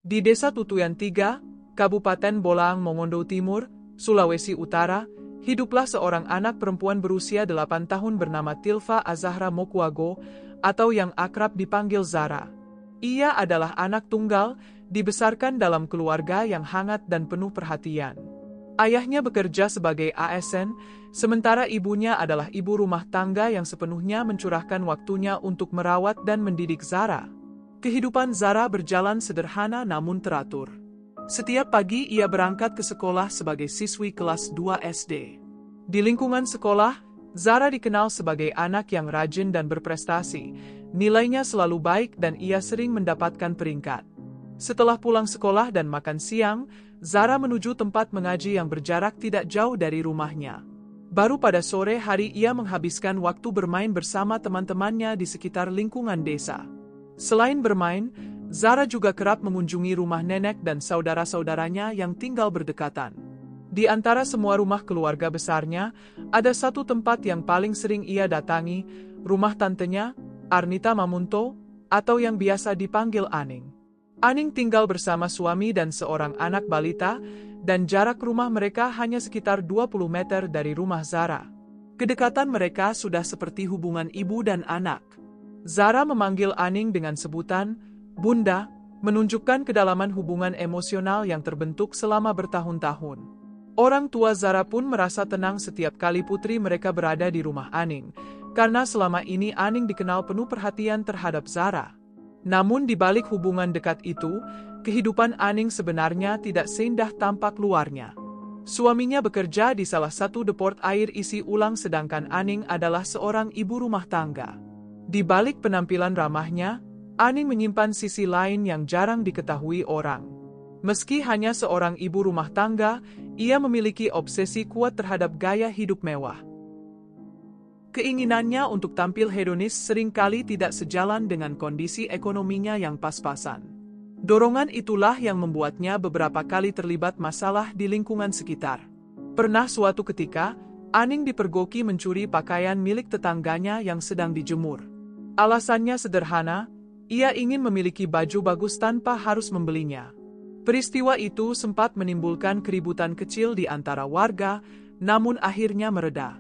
Di Desa Tutuyan 3, Kabupaten Bolaang Mongondo Timur, Sulawesi Utara, hiduplah seorang anak perempuan berusia 8 tahun bernama Tilva Azahra Mokwago, atau yang akrab dipanggil Zara. Ia adalah anak tunggal, dibesarkan dalam keluarga yang hangat dan penuh perhatian. Ayahnya bekerja sebagai ASN, sementara ibunya adalah ibu rumah tangga yang sepenuhnya mencurahkan waktunya untuk merawat dan mendidik Zara. Kehidupan Zara berjalan sederhana namun teratur. Setiap pagi ia berangkat ke sekolah sebagai siswi kelas 2 SD. Di lingkungan sekolah, Zara dikenal sebagai anak yang rajin dan berprestasi. Nilainya selalu baik dan ia sering mendapatkan peringkat. Setelah pulang sekolah dan makan siang, Zara menuju tempat mengaji yang berjarak tidak jauh dari rumahnya. Baru pada sore hari ia menghabiskan waktu bermain bersama teman-temannya di sekitar lingkungan desa. Selain bermain, Zara juga kerap mengunjungi rumah nenek dan saudara-saudaranya yang tinggal berdekatan. Di antara semua rumah keluarga besarnya, ada satu tempat yang paling sering ia datangi, rumah tantenya, Arnita Mamunto, atau yang biasa dipanggil Aning. Aning tinggal bersama suami dan seorang anak balita, dan jarak rumah mereka hanya sekitar 20 meter dari rumah Zara. Kedekatan mereka sudah seperti hubungan ibu dan anak. Zara memanggil Aning dengan sebutan Bunda, menunjukkan kedalaman hubungan emosional yang terbentuk selama bertahun-tahun. Orang tua Zara pun merasa tenang setiap kali putri mereka berada di rumah Aning, karena selama ini Aning dikenal penuh perhatian terhadap Zara. Namun di balik hubungan dekat itu, kehidupan Aning sebenarnya tidak seindah tampak luarnya. Suaminya bekerja di salah satu depot air isi ulang sedangkan Aning adalah seorang ibu rumah tangga. Di balik penampilan ramahnya, Aning menyimpan sisi lain yang jarang diketahui orang. Meski hanya seorang ibu rumah tangga, ia memiliki obsesi kuat terhadap gaya hidup mewah. Keinginannya untuk tampil hedonis seringkali tidak sejalan dengan kondisi ekonominya yang pas-pasan. Dorongan itulah yang membuatnya beberapa kali terlibat masalah di lingkungan sekitar. Pernah suatu ketika, Aning dipergoki mencuri pakaian milik tetangganya yang sedang dijemur. Alasannya sederhana, ia ingin memiliki baju bagus tanpa harus membelinya. Peristiwa itu sempat menimbulkan keributan kecil di antara warga, namun akhirnya mereda.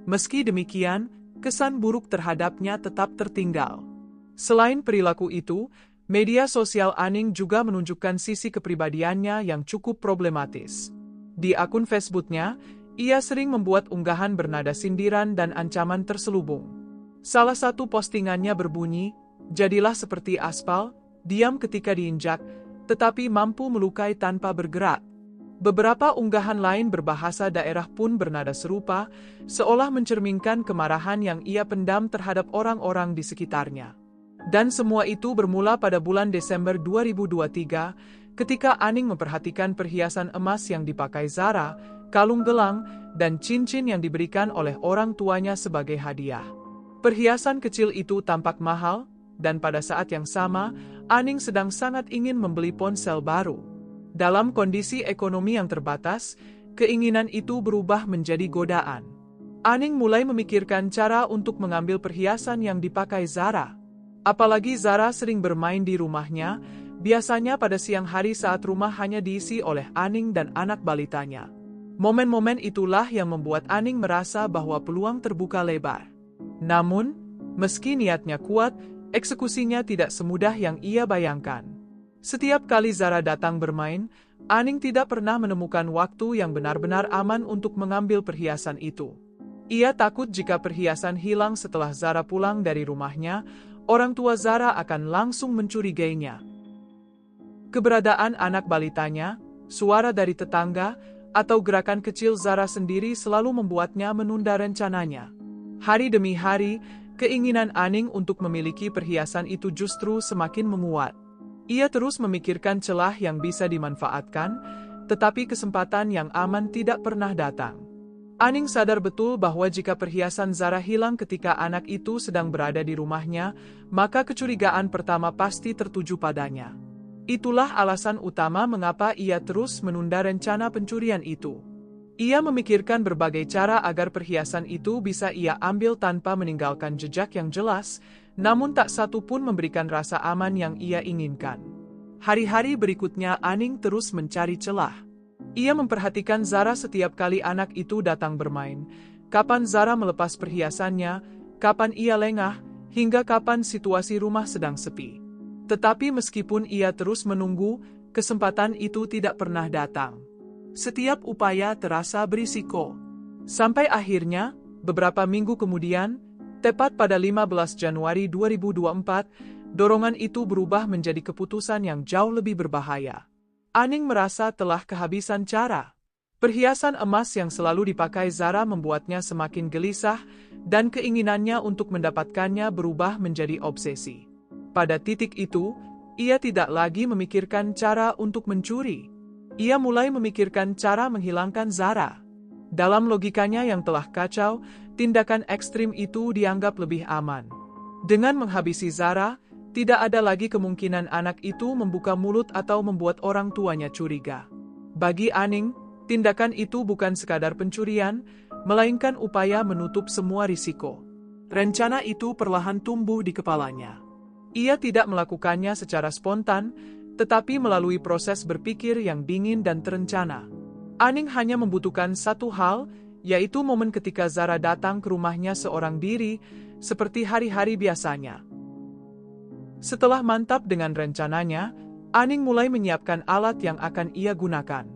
Meski demikian, kesan buruk terhadapnya tetap tertinggal. Selain perilaku itu, media sosial Aning juga menunjukkan sisi kepribadiannya yang cukup problematis. Di akun Facebooknya, ia sering membuat unggahan bernada sindiran dan ancaman terselubung. Salah satu postingannya berbunyi, "Jadilah seperti aspal, diam ketika diinjak, tetapi mampu melukai tanpa bergerak." Beberapa unggahan lain berbahasa daerah pun bernada serupa, seolah mencerminkan kemarahan yang ia pendam terhadap orang-orang di sekitarnya. Dan semua itu bermula pada bulan Desember 2023, ketika Aning memperhatikan perhiasan emas yang dipakai Zara, kalung gelang, dan cincin yang diberikan oleh orang tuanya sebagai hadiah. Perhiasan kecil itu tampak mahal, dan pada saat yang sama, Aning sedang sangat ingin membeli ponsel baru. Dalam kondisi ekonomi yang terbatas, keinginan itu berubah menjadi godaan. Aning mulai memikirkan cara untuk mengambil perhiasan yang dipakai Zara. Apalagi Zara sering bermain di rumahnya, biasanya pada siang hari saat rumah hanya diisi oleh Aning dan anak balitanya. Momen-momen itulah yang membuat Aning merasa bahwa peluang terbuka lebar. Namun, meski niatnya kuat, eksekusinya tidak semudah yang ia bayangkan. Setiap kali Zara datang bermain, Aning tidak pernah menemukan waktu yang benar-benar aman untuk mengambil perhiasan itu. Ia takut jika perhiasan hilang setelah Zara pulang dari rumahnya, orang tua Zara akan langsung mencurigainya. Keberadaan anak balitanya, suara dari tetangga, atau gerakan kecil Zara sendiri selalu membuatnya menunda rencananya. Hari demi hari, keinginan Aning untuk memiliki perhiasan itu justru semakin menguat. Ia terus memikirkan celah yang bisa dimanfaatkan, tetapi kesempatan yang aman tidak pernah datang. Aning sadar betul bahwa jika perhiasan Zara hilang ketika anak itu sedang berada di rumahnya, maka kecurigaan pertama pasti tertuju padanya. Itulah alasan utama mengapa ia terus menunda rencana pencurian itu. Ia memikirkan berbagai cara agar perhiasan itu bisa ia ambil tanpa meninggalkan jejak yang jelas, namun tak satu pun memberikan rasa aman yang ia inginkan. Hari-hari berikutnya Aning terus mencari celah. Ia memperhatikan Zara setiap kali anak itu datang bermain. Kapan Zara melepas perhiasannya, kapan ia lengah, hingga kapan situasi rumah sedang sepi. Tetapi meskipun ia terus menunggu, kesempatan itu tidak pernah datang. Setiap upaya terasa berisiko. Sampai akhirnya, beberapa minggu kemudian, tepat pada 15 Januari 2024, dorongan itu berubah menjadi keputusan yang jauh lebih berbahaya. Aning merasa telah kehabisan cara. Perhiasan emas yang selalu dipakai Zara membuatnya semakin gelisah, dan keinginannya untuk mendapatkannya berubah menjadi obsesi. Pada titik itu, ia tidak lagi memikirkan cara untuk mencuri. Ia mulai memikirkan cara menghilangkan Zara. Dalam logikanya yang telah kacau, tindakan ekstrim itu dianggap lebih aman. Dengan menghabisi Zara, tidak ada lagi kemungkinan anak itu membuka mulut atau membuat orang tuanya curiga. Bagi Aning, tindakan itu bukan sekadar pencurian, melainkan upaya menutup semua risiko. Rencana itu perlahan tumbuh di kepalanya. Ia tidak melakukannya secara spontan, tetapi melalui proses berpikir yang dingin dan terencana. Aning hanya membutuhkan satu hal, yaitu momen ketika Zara datang ke rumahnya seorang diri, seperti hari-hari biasanya. Setelah mantap dengan rencananya, Aning mulai menyiapkan alat yang akan ia gunakan.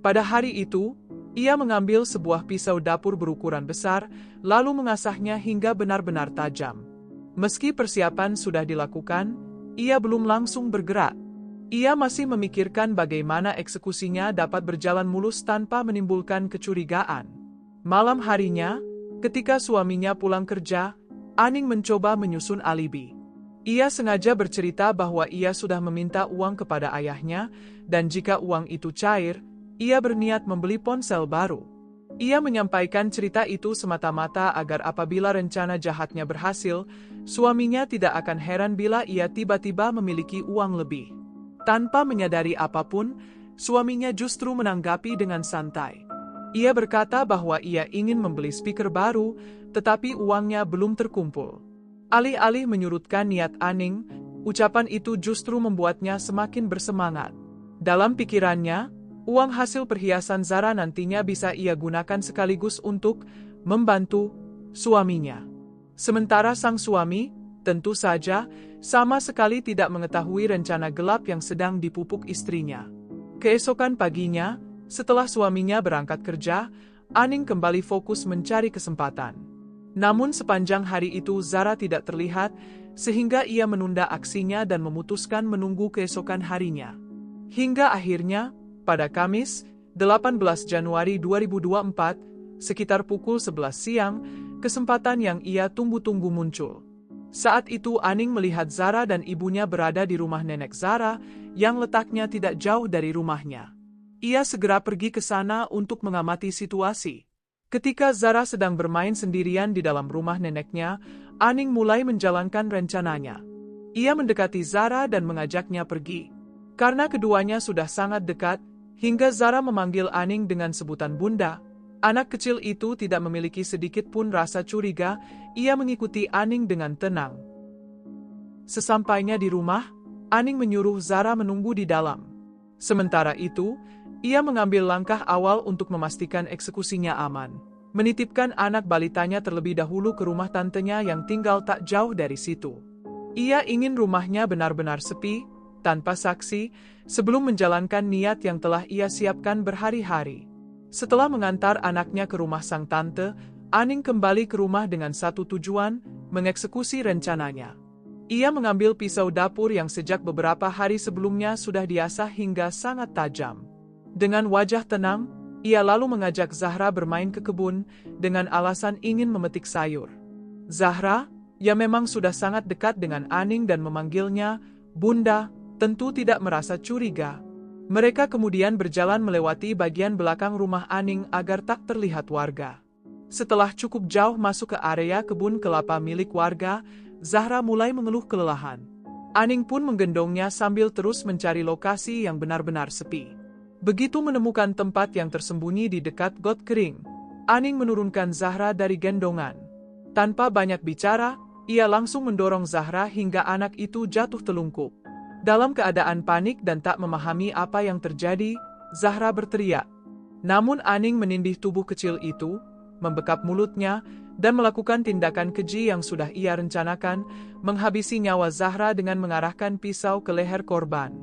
Pada hari itu, ia mengambil sebuah pisau dapur berukuran besar, lalu mengasahnya hingga benar-benar tajam. Meski persiapan sudah dilakukan, ia belum langsung bergerak. Ia masih memikirkan bagaimana eksekusinya dapat berjalan mulus tanpa menimbulkan kecurigaan. Malam harinya, ketika suaminya pulang kerja, Aning mencoba menyusun alibi. Ia sengaja bercerita bahwa ia sudah meminta uang kepada ayahnya, dan jika uang itu cair, ia berniat membeli ponsel baru. Ia menyampaikan cerita itu semata-mata agar apabila rencana jahatnya berhasil, suaminya tidak akan heran bila ia tiba-tiba memiliki uang lebih. Tanpa menyadari apapun, suaminya justru menanggapi dengan santai. Ia berkata bahwa ia ingin membeli speaker baru, tetapi uangnya belum terkumpul. Alih-alih menyurutkan niat Aning, ucapan itu justru membuatnya semakin bersemangat. Dalam pikirannya, uang hasil perhiasan Zara nantinya bisa ia gunakan sekaligus untuk membantu suaminya. Sementara sang suami, tentu saja, sama sekali tidak mengetahui rencana gelap yang sedang dipupuk istrinya. Keesokan paginya, setelah suaminya berangkat kerja, Aning kembali fokus mencari kesempatan. Namun sepanjang hari itu Zara tidak terlihat, sehingga ia menunda aksinya dan memutuskan menunggu keesokan harinya. Hingga akhirnya, pada Kamis, 18 Januari 2024, sekitar pukul 11 siang, kesempatan yang ia tunggu-tunggu muncul. Saat itu Aning melihat Zara dan ibunya berada di rumah nenek Zara, yang letaknya tidak jauh dari rumahnya. Ia segera pergi ke sana untuk mengamati situasi. Ketika Zara sedang bermain sendirian di dalam rumah neneknya, Aning mulai menjalankan rencananya. Ia mendekati Zara dan mengajaknya pergi. Karena keduanya sudah sangat dekat, hingga Zara memanggil Aning dengan sebutan Bunda, anak kecil itu tidak memiliki sedikit pun rasa curiga, ia mengikuti Aning dengan tenang. Sesampainya di rumah, Aning menyuruh Zara menunggu di dalam. Sementara itu, ia mengambil langkah awal untuk memastikan eksekusinya aman. Menitipkan anak balitanya terlebih dahulu ke rumah tantenya yang tinggal tak jauh dari situ. Ia ingin rumahnya benar-benar sepi, tanpa saksi, sebelum menjalankan niat yang telah ia siapkan berhari-hari. Setelah mengantar anaknya ke rumah sang tante, Aning kembali ke rumah dengan satu tujuan, mengeksekusi rencananya. Ia mengambil pisau dapur yang sejak beberapa hari sebelumnya sudah diasah hingga sangat tajam. Dengan wajah tenang, ia lalu mengajak Zahra bermain ke kebun, dengan alasan ingin memetik sayur. Zahra, yang memang sudah sangat dekat dengan Aning dan memanggilnya Bunda, tentu tidak merasa curiga. Mereka kemudian berjalan melewati bagian belakang rumah Aning agar tak terlihat warga. Setelah cukup jauh masuk ke area kebun kelapa milik warga, Zahra mulai mengeluh kelelahan. Aning pun menggendongnya sambil terus mencari lokasi yang benar-benar sepi. Begitu menemukan tempat yang tersembunyi di dekat got kering, Aning menurunkan Zahra dari gendongan. Tanpa banyak bicara, ia langsung mendorong Zahra hingga anak itu jatuh telungkup. Dalam keadaan panik dan tak memahami apa yang terjadi, Zahra berteriak. Namun Aning menindih tubuh kecil itu, membekap mulutnya, dan melakukan tindakan keji yang sudah ia rencanakan, menghabisi nyawa Zahra dengan mengarahkan pisau ke leher korban.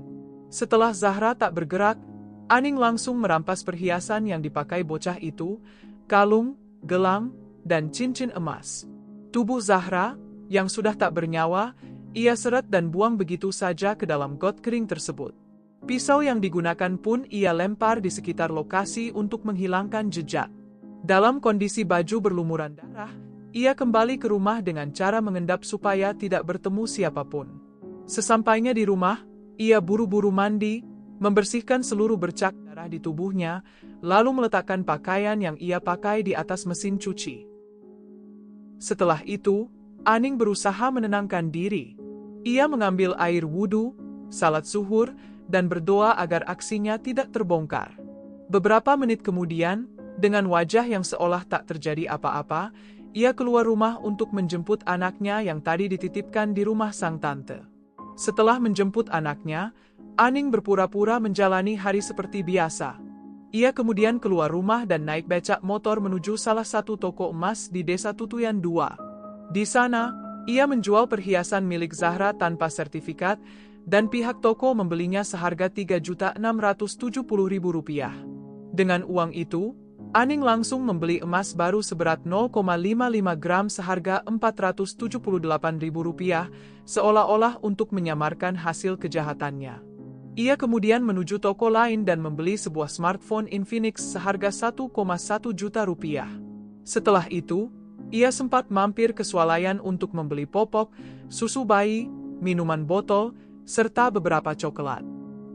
Setelah Zahra tak bergerak, Aning langsung merampas perhiasan yang dipakai bocah itu, kalung, gelang, dan cincin emas. Tubuh Zahra, yang sudah tak bernyawa, ia seret dan buang begitu saja ke dalam got kering tersebut. Pisau yang digunakan pun ia lempar di sekitar lokasi untuk menghilangkan jejak. Dalam kondisi baju berlumuran darah, ia kembali ke rumah dengan cara mengendap supaya tidak bertemu siapapun. Sesampainya di rumah, ia buru-buru mandi, membersihkan seluruh bercak darah di tubuhnya, lalu meletakkan pakaian yang ia pakai di atas mesin cuci. Setelah itu, Aning berusaha menenangkan diri. Ia mengambil air wudhu, salat zuhur, dan berdoa agar aksinya tidak terbongkar. Beberapa menit kemudian, dengan wajah yang seolah tak terjadi apa-apa, ia keluar rumah untuk menjemput anaknya yang tadi dititipkan di rumah sang tante. Setelah menjemput anaknya, Aning berpura-pura menjalani hari seperti biasa. Ia kemudian keluar rumah dan naik becak motor menuju salah satu toko emas di Desa Tutuyan 2. Di sana, ia menjual perhiasan milik Zahra tanpa sertifikat, dan pihak toko membelinya seharga Rp3.670.000. Dengan uang itu, Aning langsung membeli emas baru seberat 0,55 gram seharga Rp478.000, seolah-olah untuk menyamarkan hasil kejahatannya. Ia kemudian menuju toko lain dan membeli sebuah smartphone Infinix seharga Rp1,1 juta. Setelah itu, ia sempat mampir ke swalayan untuk membeli popok, susu bayi, minuman botol, serta beberapa coklat.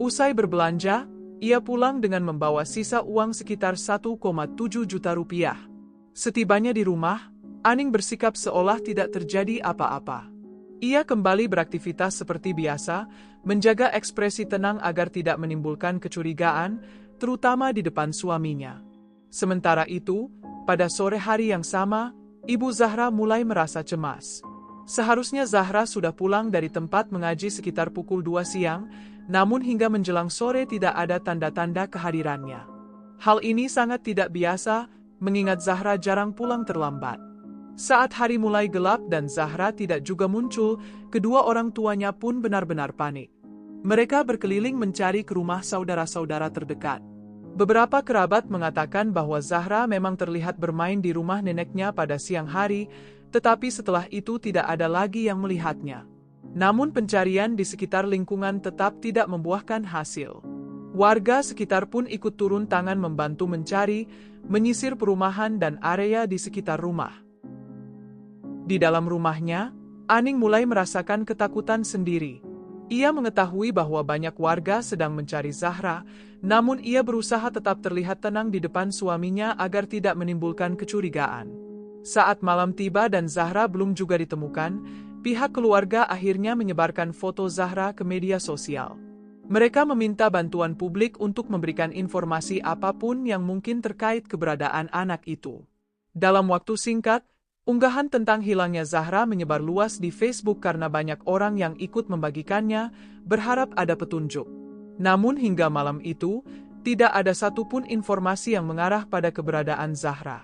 Usai berbelanja, ia pulang dengan membawa sisa uang sekitar Rp1,7 juta. Setibanya di rumah, Aning bersikap seolah tidak terjadi apa-apa. Ia kembali beraktivitas seperti biasa, menjaga ekspresi tenang agar tidak menimbulkan kecurigaan, terutama di depan suaminya. Sementara itu, pada sore hari yang sama, Ibu Zahra mulai merasa cemas. Seharusnya Zahra sudah pulang dari tempat mengaji sekitar pukul 2 siang, namun hingga menjelang sore tidak ada tanda-tanda kehadirannya. Hal ini sangat tidak biasa, mengingat Zahra jarang pulang terlambat. Saat hari mulai gelap dan Zahra tidak juga muncul, kedua orang tuanya pun benar-benar panik. Mereka berkeliling mencari ke rumah saudara-saudara terdekat. Beberapa kerabat mengatakan bahwa Zahra memang terlihat bermain di rumah neneknya pada siang hari, tetapi setelah itu tidak ada lagi yang melihatnya. Namun pencarian di sekitar lingkungan tetap tidak membuahkan hasil. Warga sekitar pun ikut turun tangan membantu mencari, menyisir perumahan dan area di sekitar rumah. Di dalam rumahnya, Aning mulai merasakan ketakutan sendiri. Ia mengetahui bahwa banyak warga sedang mencari Zahra, namun ia berusaha tetap terlihat tenang di depan suaminya agar tidak menimbulkan kecurigaan. Saat malam tiba dan Zahra belum juga ditemukan, pihak keluarga akhirnya menyebarkan foto Zahra ke media sosial. Mereka meminta bantuan publik untuk memberikan informasi apapun yang mungkin terkait keberadaan anak itu. Dalam waktu singkat, unggahan tentang hilangnya Zahra menyebar luas di Facebook karena banyak orang yang ikut membagikannya, berharap ada petunjuk. Namun hingga malam itu, tidak ada satupun informasi yang mengarah pada keberadaan Zahra.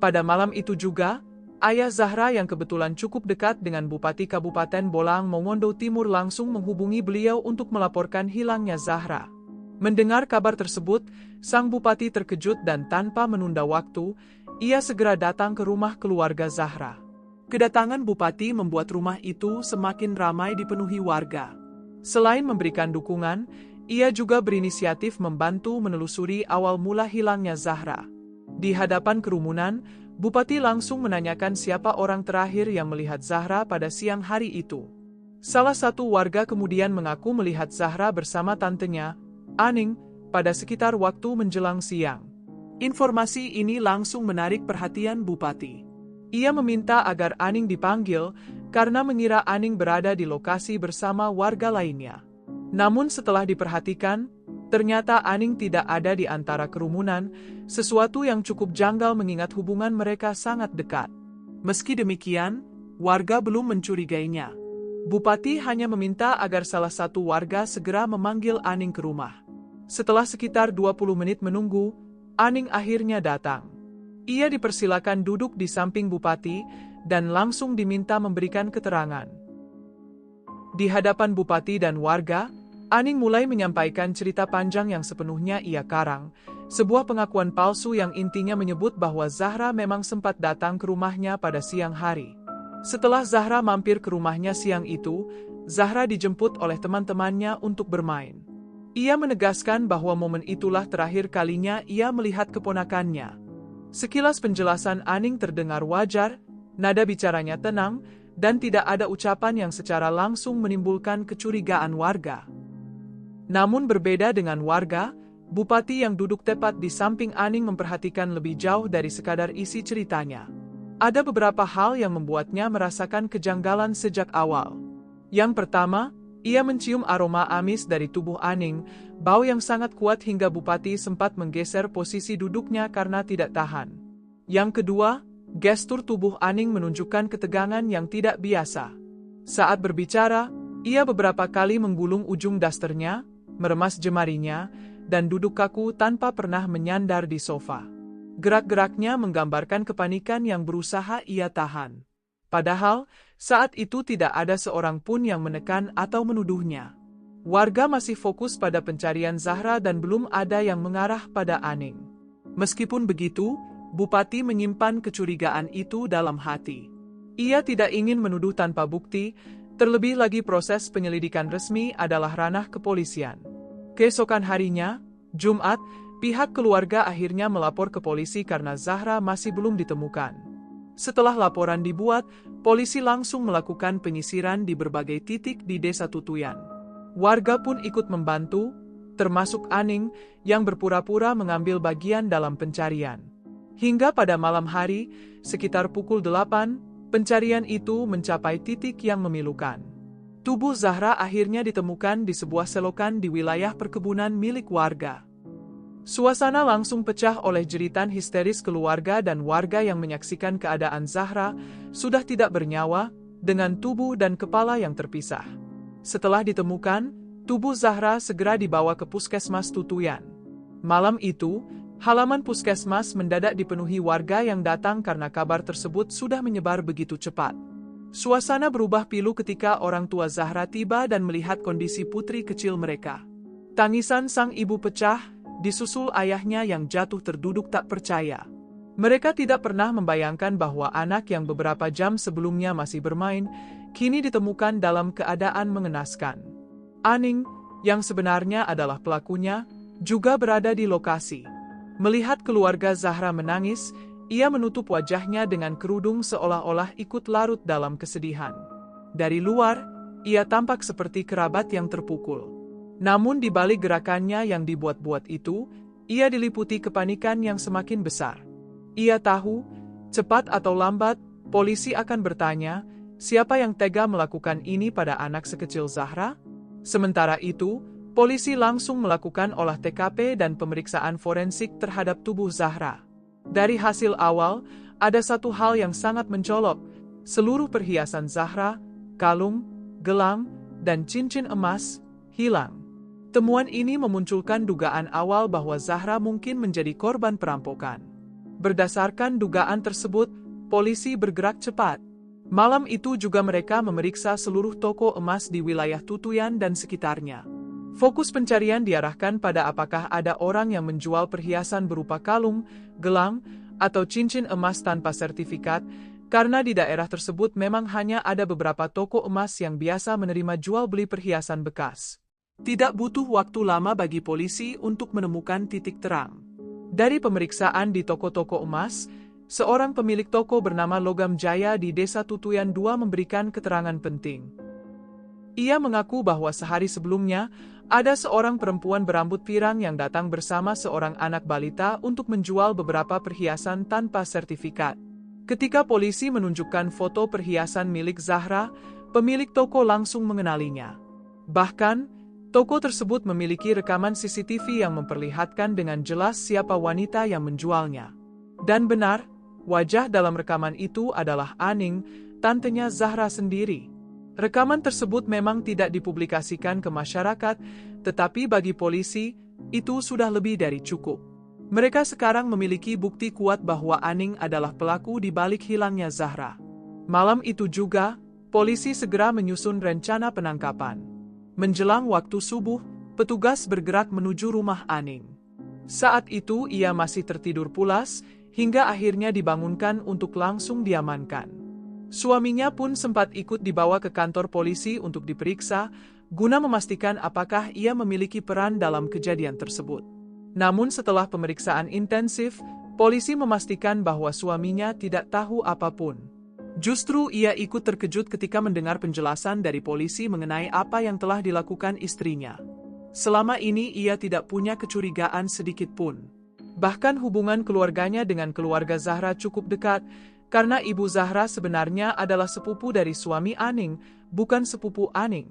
Pada malam itu juga, ayah Zahra yang kebetulan cukup dekat dengan Bupati Kabupaten Bolang Mongondo Timur langsung menghubungi beliau untuk melaporkan hilangnya Zahra. Mendengar kabar tersebut, sang bupati terkejut dan tanpa menunda waktu, ia segera datang ke rumah keluarga Zahra. Kedatangan bupati membuat rumah itu semakin ramai dipenuhi warga. Selain memberikan dukungan, ia juga berinisiatif membantu menelusuri awal mula hilangnya Zahra. Di hadapan kerumunan, Bupati langsung menanyakan siapa orang terakhir yang melihat Zahra pada siang hari itu. Salah satu warga kemudian mengaku melihat Zahra bersama tantenya, Aning, pada sekitar waktu menjelang siang. Informasi ini langsung menarik perhatian Bupati. Ia meminta agar Aning dipanggil karena mengira Aning berada di lokasi bersama warga lainnya. Namun setelah diperhatikan, ternyata Aning tidak ada di antara kerumunan, sesuatu yang cukup janggal mengingat hubungan mereka sangat dekat. Meski demikian, warga belum mencurigainya. Bupati hanya meminta agar salah satu warga segera memanggil Aning ke rumah. Setelah sekitar 20 menit menunggu, Aning akhirnya datang. Ia dipersilakan duduk di samping Bupati dan langsung diminta memberikan keterangan. Di hadapan Bupati dan warga, Aning mulai menyampaikan cerita panjang yang sepenuhnya ia karang, sebuah pengakuan palsu yang intinya menyebut bahwa Zahra memang sempat datang ke rumahnya pada siang hari. Setelah Zahra mampir ke rumahnya siang itu, Zahra dijemput oleh teman-temannya untuk bermain. Ia menegaskan bahwa momen itulah terakhir kalinya ia melihat keponakannya. Sekilas penjelasan Aning terdengar wajar, nada bicaranya tenang, dan tidak ada ucapan yang secara langsung menimbulkan kecurigaan warga. Namun berbeda dengan warga, Bupati yang duduk tepat di samping Aning memperhatikan lebih jauh dari sekadar isi ceritanya. Ada beberapa hal yang membuatnya merasakan kejanggalan sejak awal. Yang pertama, ia mencium aroma amis dari tubuh Aning, bau yang sangat kuat hingga Bupati sempat menggeser posisi duduknya karena tidak tahan. Yang kedua, gestur tubuh Aning menunjukkan ketegangan yang tidak biasa. Saat berbicara, ia beberapa kali menggulung ujung dasternya, meremas jemarinya, dan duduk kaku tanpa pernah menyandar di sofa. Gerak-geraknya menggambarkan kepanikan yang berusaha ia tahan. Padahal, saat itu tidak ada seorang pun yang menekan atau menuduhnya. Warga masih fokus pada pencarian Zahra dan belum ada yang mengarah pada Aning. Meskipun begitu, Bupati menyimpan kecurigaan itu dalam hati. Ia tidak ingin menuduh tanpa bukti, terlebih lagi proses penyelidikan resmi adalah ranah kepolisian. Keesokan harinya, Jumat, pihak keluarga akhirnya melapor ke polisi karena Zahra masih belum ditemukan. Setelah laporan dibuat, polisi langsung melakukan penyisiran di berbagai titik di Desa Tutuyan. Warga pun ikut membantu, termasuk Aning, yang berpura-pura mengambil bagian dalam pencarian. Hingga pada malam hari, sekitar pukul 8, pencarian itu mencapai titik yang memilukan. Tubuh Zahra akhirnya ditemukan di sebuah selokan di wilayah perkebunan milik warga. Suasana langsung pecah oleh jeritan histeris keluarga dan warga yang menyaksikan keadaan Zahra sudah tidak bernyawa, dengan tubuh dan kepala yang terpisah. Setelah ditemukan, tubuh Zahra segera dibawa ke Puskesmas Tutuyan. Malam itu, halaman puskesmas mendadak dipenuhi warga yang datang karena kabar tersebut sudah menyebar begitu cepat. Suasana berubah pilu ketika orang tua Zahra tiba dan melihat kondisi putri kecil mereka. Tangisan sang ibu pecah, disusul ayahnya yang jatuh terduduk tak percaya. Mereka tidak pernah membayangkan bahwa anak yang beberapa jam sebelumnya masih bermain, kini ditemukan dalam keadaan mengenaskan. Aning, yang sebenarnya adalah pelakunya, juga berada di lokasi. Melihat keluarga Zahra menangis, ia menutup wajahnya dengan kerudung seolah-olah ikut larut dalam kesedihan. Dari luar, ia tampak seperti kerabat yang terpukul. Namun di balik gerakannya yang dibuat-buat itu, ia diliputi kepanikan yang semakin besar. Ia tahu, cepat atau lambat, polisi akan bertanya, siapa yang tega melakukan ini pada anak sekecil Zahra? Sementara itu, polisi langsung melakukan olah TKP dan pemeriksaan forensik terhadap tubuh Zahra. Dari hasil awal, ada satu hal yang sangat mencolok, seluruh perhiasan Zahra, kalung, gelang, dan cincin emas, hilang. Temuan ini memunculkan dugaan awal bahwa Zahra mungkin menjadi korban perampokan. Berdasarkan dugaan tersebut, polisi bergerak cepat. Malam itu juga mereka memeriksa seluruh toko emas di wilayah Tutuyan dan sekitarnya. Fokus pencarian diarahkan pada apakah ada orang yang menjual perhiasan berupa kalung, gelang, atau cincin emas tanpa sertifikat, karena di daerah tersebut memang hanya ada beberapa toko emas yang biasa menerima jual beli perhiasan bekas. Tidak butuh waktu lama bagi polisi untuk menemukan titik terang. Dari pemeriksaan di toko-toko emas, seorang pemilik toko bernama Logam Jaya di Desa Tutuyan II memberikan keterangan penting. Ia mengaku bahwa sehari sebelumnya, ada seorang perempuan berambut pirang yang datang bersama seorang anak balita untuk menjual beberapa perhiasan tanpa sertifikat. Ketika polisi menunjukkan foto perhiasan milik Zahra, pemilik toko langsung mengenalinya. Bahkan, toko tersebut memiliki rekaman CCTV yang memperlihatkan dengan jelas siapa wanita yang menjualnya. Dan benar, wajah dalam rekaman itu adalah Aning, tantenya Zahra sendiri. Rekaman tersebut memang tidak dipublikasikan ke masyarakat, tetapi bagi polisi, itu sudah lebih dari cukup. Mereka sekarang memiliki bukti kuat bahwa Aning adalah pelaku di balik hilangnya Zahra. Malam itu juga, polisi segera menyusun rencana penangkapan. Menjelang waktu subuh, petugas bergerak menuju rumah Aning. Saat itu ia masih tertidur pulas, hingga akhirnya dibangunkan untuk langsung diamankan. Suaminya pun sempat ikut dibawa ke kantor polisi untuk diperiksa, guna memastikan apakah ia memiliki peran dalam kejadian tersebut. Namun setelah pemeriksaan intensif, polisi memastikan bahwa suaminya tidak tahu apapun. Justru ia ikut terkejut ketika mendengar penjelasan dari polisi mengenai apa yang telah dilakukan istrinya. Selama ini ia tidak punya kecurigaan sedikit pun. Bahkan hubungan keluarganya dengan keluarga Zahra cukup dekat, karena ibu Zahra sebenarnya adalah sepupu dari suami Aning, bukan sepupu Aning.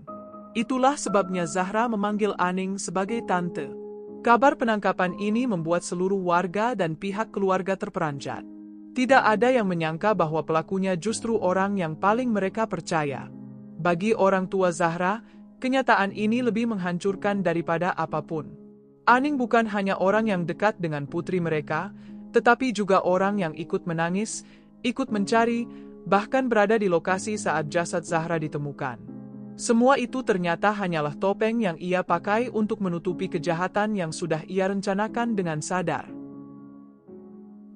Itulah sebabnya Zahra memanggil Aning sebagai tante. Kabar penangkapan ini membuat seluruh warga dan pihak keluarga terperanjat. Tidak ada yang menyangka bahwa pelakunya justru orang yang paling mereka percaya. Bagi orang tua Zahra, kenyataan ini lebih menghancurkan daripada apapun. Aning bukan hanya orang yang dekat dengan putri mereka, tetapi juga orang yang ikut menangis, ikut mencari, bahkan berada di lokasi saat jasad Zahra ditemukan. Semua itu ternyata hanyalah topeng yang ia pakai untuk menutupi kejahatan yang sudah ia rencanakan dengan sadar.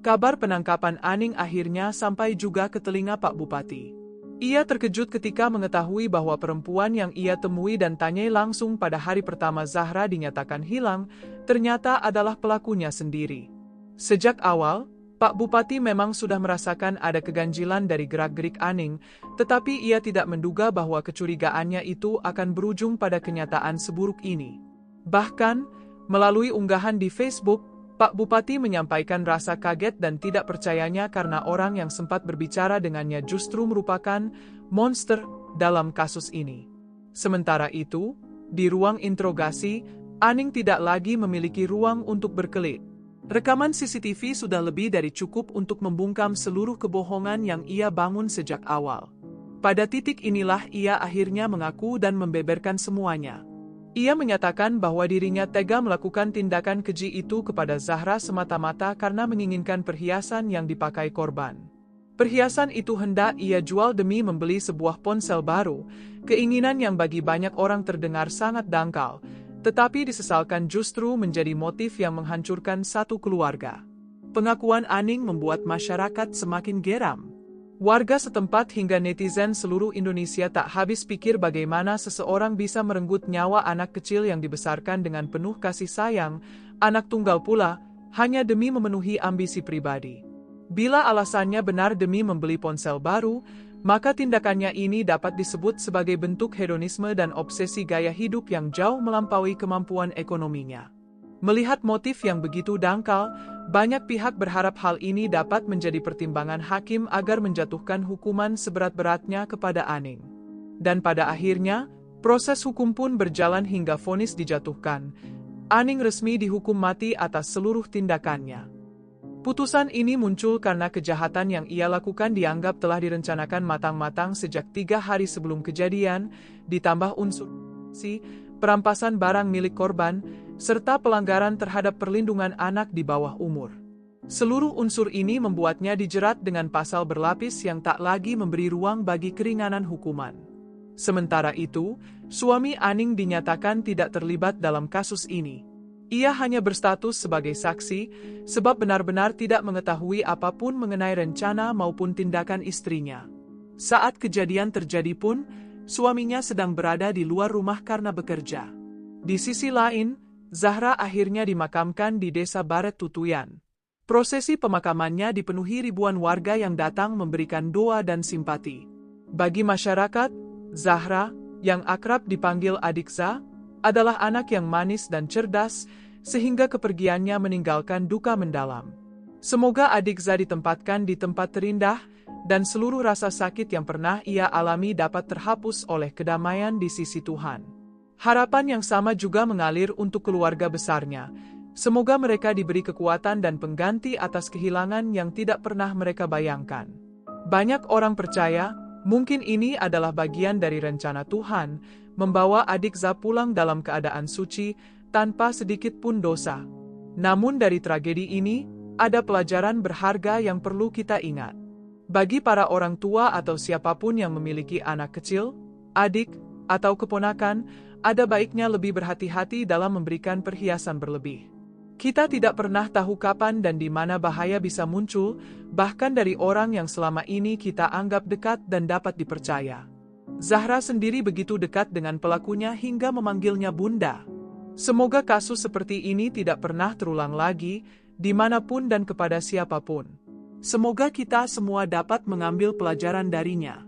Kabar penangkapan Aning akhirnya sampai juga ke telinga Pak Bupati. Ia terkejut ketika mengetahui bahwa perempuan yang ia temui dan tanyai langsung pada hari pertama Zahra dinyatakan hilang, ternyata adalah pelakunya sendiri. Sejak awal, Pak Bupati memang sudah merasakan ada keganjilan dari gerak-gerik Aning, tetapi ia tidak menduga bahwa kecurigaannya itu akan berujung pada kenyataan seburuk ini. Bahkan, melalui unggahan di Facebook, Pak Bupati menyampaikan rasa kaget dan tidak percayanya karena orang yang sempat berbicara dengannya justru merupakan monster dalam kasus ini. Sementara itu, di ruang interogasi, Aning tidak lagi memiliki ruang untuk berkelit. Rekaman CCTV sudah lebih dari cukup untuk membungkam seluruh kebohongan yang ia bangun sejak awal. Pada titik inilah ia akhirnya mengaku dan membeberkan semuanya. Ia menyatakan bahwa dirinya tega melakukan tindakan keji itu kepada Zahra semata-mata karena menginginkan perhiasan yang dipakai korban. Perhiasan itu hendak ia jual demi membeli sebuah ponsel baru, keinginan yang bagi banyak orang terdengar sangat dangkal, tetapi disesalkan justru menjadi motif yang menghancurkan satu keluarga. Pengakuan Aning membuat masyarakat semakin geram. Warga setempat hingga netizen seluruh Indonesia tak habis pikir bagaimana seseorang bisa merenggut nyawa anak kecil yang dibesarkan dengan penuh kasih sayang, anak tunggal pula, hanya demi memenuhi ambisi pribadi. Bila alasannya benar demi membeli ponsel baru, maka tindakannya ini dapat disebut sebagai bentuk hedonisme dan obsesi gaya hidup yang jauh melampaui kemampuan ekonominya. Melihat motif yang begitu dangkal, banyak pihak berharap hal ini dapat menjadi pertimbangan hakim agar menjatuhkan hukuman seberat-beratnya kepada Aning. Dan pada akhirnya, proses hukum pun berjalan hingga vonis dijatuhkan. Aning resmi dihukum mati atas seluruh tindakannya. Putusan ini muncul karena kejahatan yang ia lakukan dianggap telah direncanakan matang-matang sejak 3 hari sebelum kejadian, ditambah unsur perampasan barang milik korban, serta pelanggaran terhadap perlindungan anak di bawah umur. Seluruh unsur ini membuatnya dijerat dengan pasal berlapis yang tak lagi memberi ruang bagi keringanan hukuman. Sementara itu, suami Aning dinyatakan tidak terlibat dalam kasus ini. Ia hanya berstatus sebagai saksi, sebab benar-benar tidak mengetahui apapun mengenai rencana maupun tindakan istrinya. Saat kejadian terjadi pun, suaminya sedang berada di luar rumah karena bekerja. Di sisi lain, Zahra akhirnya dimakamkan di Desa Baret Tutuyan. Prosesi pemakamannya dipenuhi ribuan warga yang datang memberikan doa dan simpati. Bagi masyarakat, Zahra, yang akrab dipanggil Adik Za, adalah anak yang manis dan cerdas, sehingga kepergiannya meninggalkan duka mendalam. Semoga Adik Za ditempatkan di tempat terindah, dan seluruh rasa sakit yang pernah ia alami dapat terhapus oleh kedamaian di sisi Tuhan. Harapan yang sama juga mengalir untuk keluarga besarnya. Semoga mereka diberi kekuatan dan pengganti atas kehilangan yang tidak pernah mereka bayangkan. Banyak orang percaya, Mungkin ini adalah bagian dari rencana Tuhan, membawa adik Za pulang dalam keadaan suci, tanpa sedikit pun dosa. Namun dari tragedi ini, ada pelajaran berharga yang perlu kita ingat. Bagi para orang tua atau siapapun yang memiliki anak kecil, adik, atau keponakan, ada baiknya lebih berhati-hati dalam memberikan perhiasan berlebih. Kita tidak pernah tahu kapan dan di mana bahaya bisa muncul, bahkan dari orang yang selama ini kita anggap dekat dan dapat dipercaya. Zahra sendiri begitu dekat dengan pelakunya hingga memanggilnya Bunda. Semoga kasus seperti ini tidak pernah terulang lagi, dimanapun dan kepada siapapun. Semoga kita semua dapat mengambil pelajaran darinya.